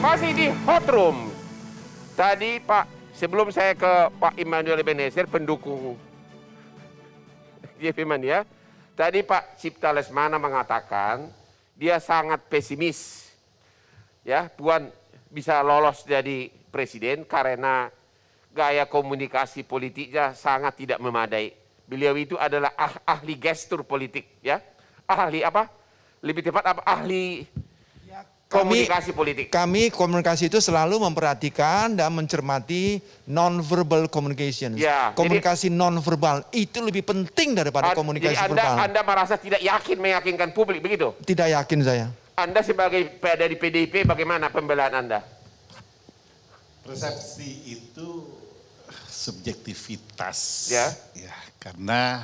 Masih di Hot Room. Tadi Pak, sebelum saya ke Pak Immanuel Ebenezer, pendukung JP Mania, tadi Pak Cipta Lesmana mengatakan dia sangat pesimis, ya, Puan bisa lolos jadi presiden karena gaya komunikasi politiknya sangat tidak memadai. Beliau itu adalah ahli gestur politik, ya, ahli apa? Lebih tepat apa? Ahli komunikasi politik. Kami komunikasi itu selalu memperhatikan dan mencermati non-verbal communication. Ya, komunikasi non-verbal itu lebih penting daripada komunikasi jadi verbal. Anda merasa tidak yakin meyakinkan publik, begitu? Tidak yakin saya. Anda sebagai dari PDIP bagaimana pembelaan Anda? Persepsi itu subjektivitas. Ya. Ya, karena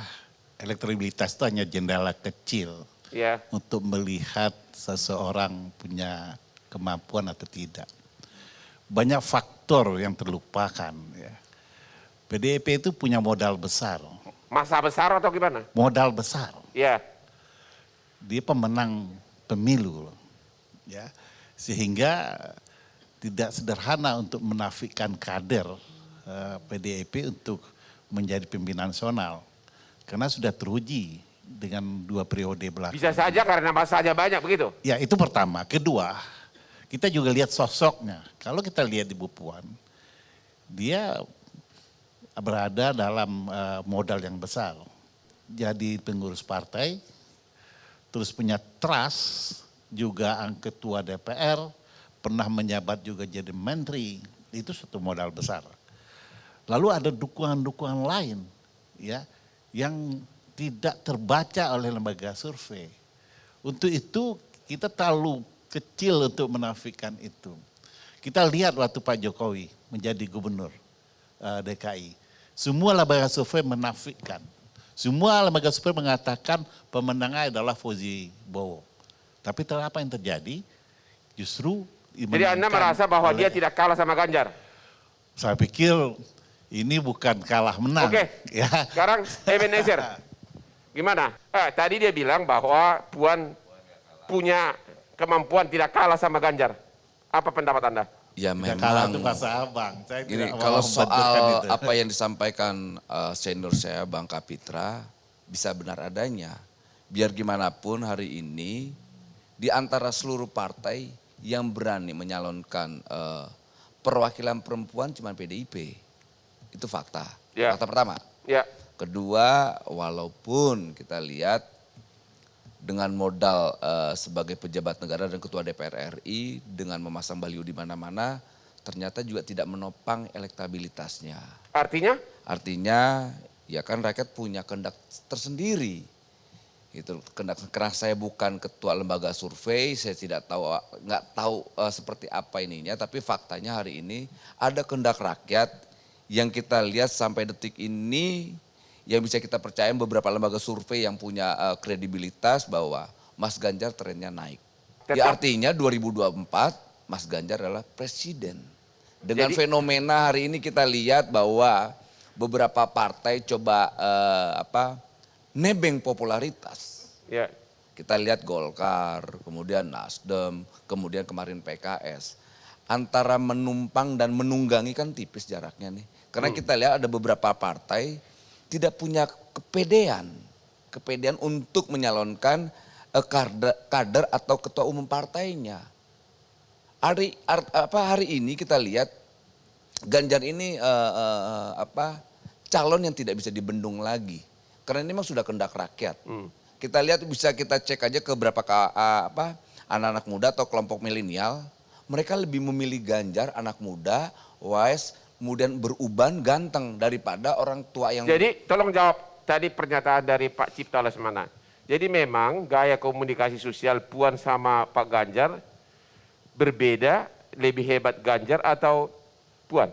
elektabilitas itu hanya jendela kecil. Ya. Untuk melihat seseorang punya kemampuan atau tidak. Banyak faktor yang terlupakan. Ya. PDIP itu punya modal besar. Masa besar atau gimana? Modal besar. Ya. Dia pemenang pemilu. Ya. Sehingga tidak sederhana untuk menafikan kader PDIP untuk menjadi pimpinan nasional. Karena sudah teruji dengan 2 periode belakang. Bisa saja karena masanya banyak, begitu? Ya, itu pertama. Kedua, kita juga lihat sosoknya. Kalau kita lihat di Bu Puan, dia berada dalam modal yang besar. Jadi pengurus partai, terus punya trust, juga ketua DPR, pernah menjabat juga jadi menteri. Itu satu modal besar. Lalu ada dukungan-dukungan lain, ya, yang tidak terbaca oleh lembaga survei. Untuk itu kita terlalu kecil untuk menafikan itu. Kita lihat waktu Pak Jokowi menjadi gubernur DKI. Semua lembaga survei menafikan. Semua lembaga survei mengatakan pemenangnya adalah Fauzi Bowo. Tapi apa yang terjadi? Justru jadi Anda merasa bahwa dia tidak kalah sama Ganjar? Saya pikir ini bukan kalah menang. Oke, ya. Sekarang Ebenezer. Gimana? Tadi dia bilang bahwa Puan punya kemampuan tidak kalah sama Ganjar. Apa pendapat Anda? Ya Tidak memang. kalah itu bahasa abang. Saya Gini, tidak kalau mau membenturkan soal itu. apa yang disampaikan senior saya Bang Kapitra bisa benar adanya. Biar gimana pun hari ini di antara seluruh partai yang berani menyalonkan perwakilan perempuan cuma PDIP. Itu fakta. Ya. Fakta pertama. Ya. Kedua, walaupun kita lihat dengan modal sebagai pejabat negara dan ketua DPR RI dengan memasang baliho di mana-mana, ternyata juga tidak menopang elektabilitasnya. Artinya? Artinya, ya kan rakyat punya kehendak tersendiri. Itu kehendak, karena saya bukan ketua lembaga survei, saya nggak tahu seperti apa ininya, tapi faktanya hari ini ada kehendak rakyat yang kita lihat sampai detik ini. Yang bisa kita percaya beberapa lembaga survei yang punya kredibilitas bahwa Mas Ganjar trennya naik. Ya artinya 2024 Mas Ganjar adalah presiden. Dengan fenomena hari ini kita lihat bahwa beberapa partai coba nebeng popularitas. Ya. Kita lihat Golkar, kemudian Nasdem, kemudian kemarin PKS. Antara menumpang dan menunggangi kan tipis jaraknya nih. Karena kita lihat ada beberapa partai tidak punya kepedean untuk menyalonkan kader atau ketua umum partainya. Hari ini kita lihat Ganjar ini calon yang tidak bisa dibendung lagi. Karena ini memang sudah kehendak rakyat. Kita lihat bisa kita cek aja ke beberapa anak-anak muda atau kelompok milenial. Mereka lebih memilih Ganjar, anak muda, wise, kemudian beruban, ganteng daripada orang tua yang... Jadi tolong jawab tadi pernyataan dari Pak Cipta Lesmana. Jadi memang gaya komunikasi sosial Puan sama Pak Ganjar berbeda, lebih hebat Ganjar atau Puan?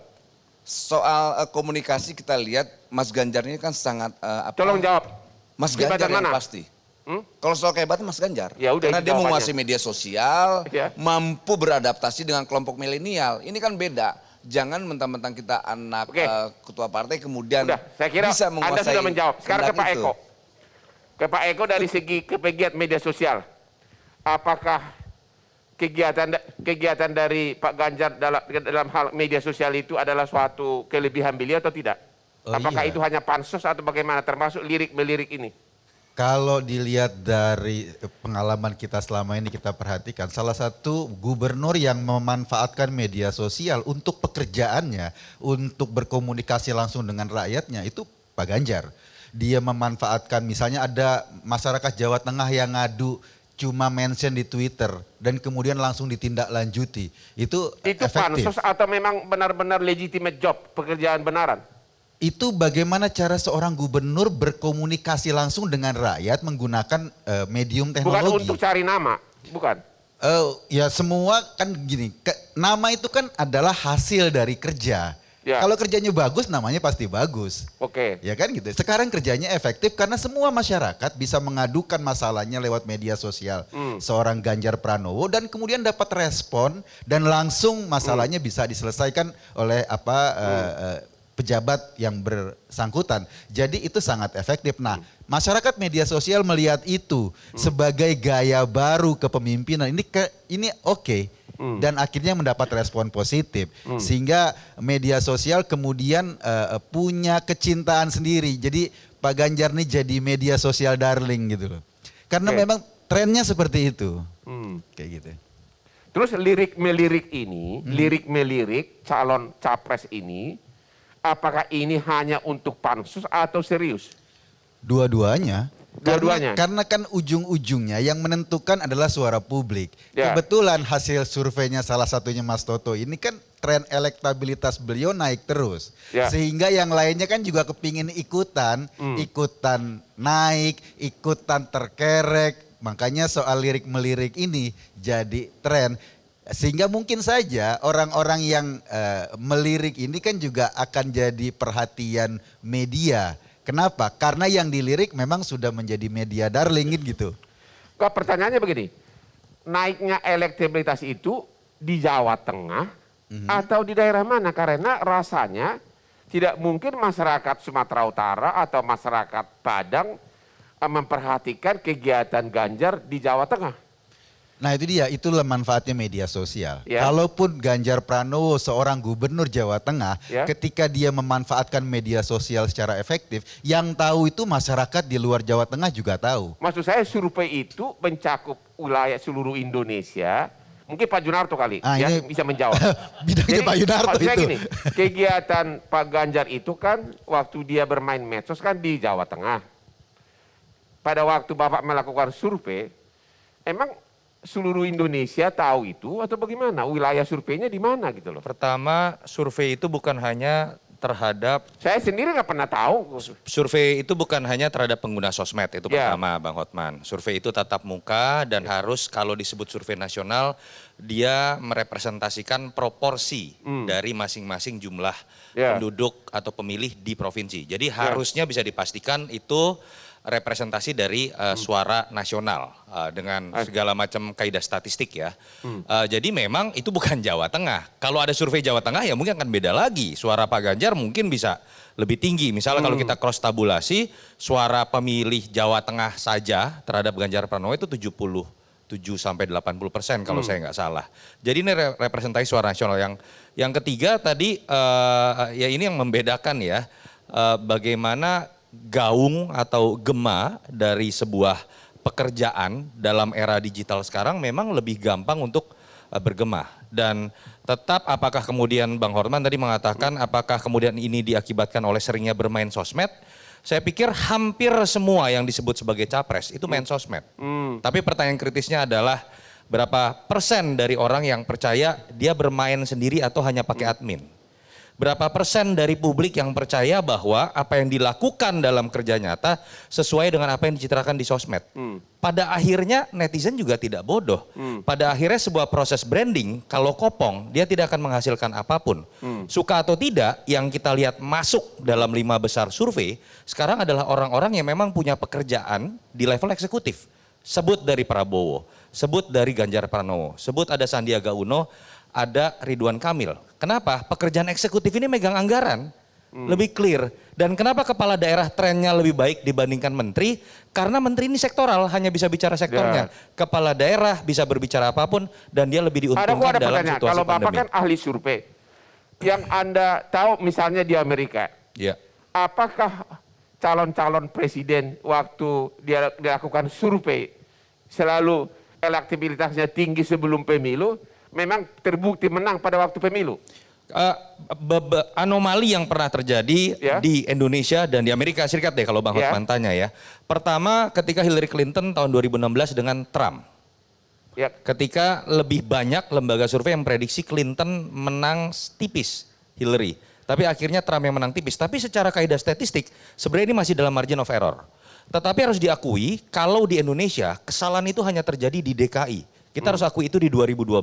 Soal komunikasi kita lihat Mas Ganjar ini kan sangat... Tolong jawab. Mas Ganjar yang mana? pasti. Kalau soal kehebatan Mas Ganjar. Ya udah, karena dia jawabannya. menguasai media sosial, Ya. mampu beradaptasi dengan kelompok milenial. Ini kan beda. Jangan mentang-mentang kita anak ketua partai kemudian Udah, saya kira bisa menguasai. Anda sudah menjawab. Sekarang ke Pak itu. Eko. Ke Pak Eko dari segi kepegiat media sosial. Apakah kegiatan dari Pak Ganjar dalam hal media sosial itu adalah suatu kelebihan beliau atau tidak? Oh, Apakah iya. itu hanya pansus atau bagaimana, termasuk lirik-melirik ini? Kalau dilihat dari pengalaman kita selama ini kita perhatikan, salah satu gubernur yang memanfaatkan media sosial untuk pekerjaannya, untuk berkomunikasi langsung dengan rakyatnya itu Pak Ganjar. Dia memanfaatkan misalnya ada masyarakat Jawa Tengah yang ngadu cuma mention di Twitter dan kemudian langsung ditindaklanjuti. Itu efektif. Pansus atau memang benar-benar legitimate job, pekerjaan benaran? Itu bagaimana cara seorang gubernur berkomunikasi langsung dengan rakyat menggunakan medium Bukan teknologi. untuk cari nama, bukan? Ya semua kan gini, nama itu kan adalah hasil dari kerja. Ya. Kalau kerjanya bagus, namanya pasti bagus. Oke. Ya kan gitu. Sekarang kerjanya efektif karena semua masyarakat bisa mengadukan masalahnya lewat media sosial. Seorang Ganjar Pranowo dan kemudian dapat respon dan langsung masalahnya bisa diselesaikan oleh pejabat yang bersangkutan. Jadi itu sangat efektif. Nah, masyarakat media sosial melihat itu sebagai gaya baru kepemimpinan. Ini oke. Dan akhirnya mendapat respon positif. Sehingga media sosial kemudian punya kecintaan sendiri. Jadi Pak Ganjar ini jadi media sosial darling gitu loh. Karena memang trennya seperti itu. Kayak gitu. Terus lirik-melirik ini, lirik-melirik calon capres ini, apakah ini hanya untuk pansus atau serius? Dua-duanya. Dua-duanya? Karena kan ujung-ujungnya yang menentukan adalah suara publik. Ya. Kebetulan hasil surveinya salah satunya Mas Toto ini kan tren elektabilitas beliau naik terus. Ya. Sehingga yang lainnya kan juga kepingin ikutan naik, ikutan terkerek. Makanya soal lirik-melirik ini jadi tren. Sehingga mungkin saja orang-orang yang melirik ini kan juga akan jadi perhatian media. Kenapa? Karena yang dilirik memang sudah menjadi media darling gitu. Kok pertanyaannya begini, naiknya elektabilitas itu di Jawa Tengah atau di daerah mana? Karena rasanya tidak mungkin masyarakat Sumatera Utara atau masyarakat Padang memperhatikan kegiatan Ganjar di Jawa Tengah. Nah itu dia, itulah manfaatnya media sosial. Ya. Kalaupun Ganjar Pranowo seorang gubernur Jawa Tengah, Ya. ketika dia memanfaatkan media sosial secara efektif, yang tahu itu masyarakat di luar Jawa Tengah juga tahu. Maksud saya survei itu mencakup wilayah seluruh Indonesia. Mungkin Pak Junarto kali Ini bisa menjawab. bidangnya Pak Yunarto maksud saya itu. gini, kegiatan Pak Ganjar itu kan waktu dia bermain medsos kan di Jawa Tengah. Pada waktu Bapak melakukan survei, emang seluruh Indonesia tahu itu atau bagaimana? Wilayah surveinya di mana gitu loh. Pertama, survei itu bukan hanya terhadap Saya sendiri nggak pernah tahu. survei itu bukan hanya terhadap pengguna sosmed, itu Ya. pertama Bang Hotman. Survei itu tatap muka dan harus kalau disebut survei nasional dia merepresentasikan proporsi dari masing-masing jumlah Ya. penduduk atau pemilih di provinsi. Jadi harusnya bisa dipastikan itu representasi dari suara nasional dengan segala macam kaidah statistik ya. Jadi memang itu bukan Jawa Tengah. Kalau ada survei Jawa Tengah ya mungkin akan beda lagi. Suara Pak Ganjar mungkin bisa lebih tinggi. Misalnya kalau kita cross tabulasi suara pemilih Jawa Tengah saja terhadap Ganjar Pranowo itu 77-80% kalau saya nggak salah. Jadi ini representasi suara nasional. Yang ketiga tadi ya ini yang membedakan ya bagaimana gaung atau gema dari sebuah pekerjaan dalam era digital sekarang memang lebih gampang untuk bergema. Dan tetap apakah kemudian Bang Horman tadi mengatakan apakah kemudian ini diakibatkan oleh seringnya bermain sosmed? Saya pikir hampir semua yang disebut sebagai capres itu main sosmed. Tapi pertanyaan kritisnya adalah berapa persen dari orang yang percaya dia bermain sendiri atau hanya pakai admin? Berapa persen dari publik yang percaya bahwa apa yang dilakukan dalam kerja nyata sesuai dengan apa yang dicitrakan di sosmed. Pada akhirnya netizen juga tidak bodoh. Pada akhirnya sebuah proses branding kalau kopong dia tidak akan menghasilkan apapun. Suka atau tidak yang kita lihat masuk dalam 5 besar survei sekarang adalah orang-orang yang memang punya pekerjaan di level eksekutif. Sebut dari Prabowo, sebut dari Ganjar Pranowo, sebut ada Sandiaga Uno, ada Ridwan Kamil. Kenapa? Pekerjaan eksekutif ini megang anggaran. lebih clear. Dan kenapa kepala daerah trennya lebih baik dibandingkan menteri? Karena menteri ini sektoral, hanya bisa bicara sektornya. Kepala daerah bisa berbicara apapun dan dia lebih diuntungkan ada dalam pertanyaan. situasi Kalau Bapak pandemi. kan ahli survei, yang Anda tahu misalnya di Amerika, Ya. apakah calon-calon presiden waktu dia dilakukan survei selalu elektabilitasnya tinggi sebelum pemilu, memang terbukti menang pada waktu pemilu? Anomali yang pernah terjadi di Indonesia dan di Amerika Serikat deh kalau Bang Hotman tanya ya. Pertama ketika Hillary Clinton tahun 2016 dengan Trump. Ketika lebih banyak lembaga survei yang prediksi Clinton menang tipis Hillary. Tapi akhirnya Trump yang menang tipis. Tapi secara kaidah statistik sebenarnya ini masih dalam margin of error. Tetapi harus diakui kalau di Indonesia kesalahan itu hanya terjadi di DKI. Kita harus akui itu di 2012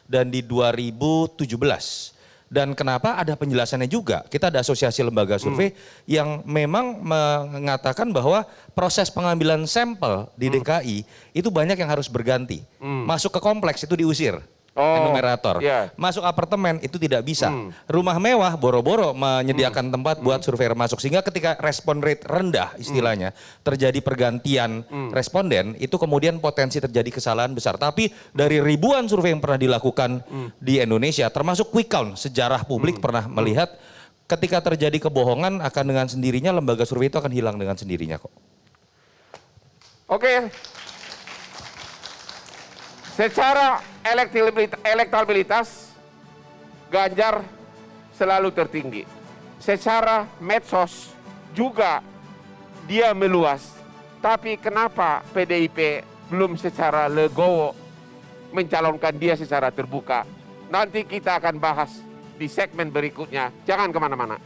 dan di 2017. Dan kenapa ada penjelasannya juga. Kita ada asosiasi lembaga survei yang memang mengatakan bahwa proses pengambilan sampel di DKI itu banyak yang harus berganti. Masuk ke kompleks itu diusir. Enumerator. Masuk apartemen itu tidak bisa. Rumah mewah boro-boro menyediakan tempat buat surveyor masuk. Sehingga ketika respon rate rendah istilahnya terjadi pergantian responden itu kemudian potensi terjadi kesalahan besar. Tapi dari ribuan survei yang pernah dilakukan di Indonesia termasuk quick count sejarah publik pernah melihat ketika terjadi kebohongan akan dengan sendirinya lembaga survei itu akan hilang dengan sendirinya kok. Oke. Secara elektabilitas Ganjar selalu tertinggi. Secara medsos juga dia meluas. Tapi kenapa PDIP belum secara legowo mencalonkan dia secara terbuka? Nanti kita akan bahas di segmen berikutnya. Jangan kemana-mana.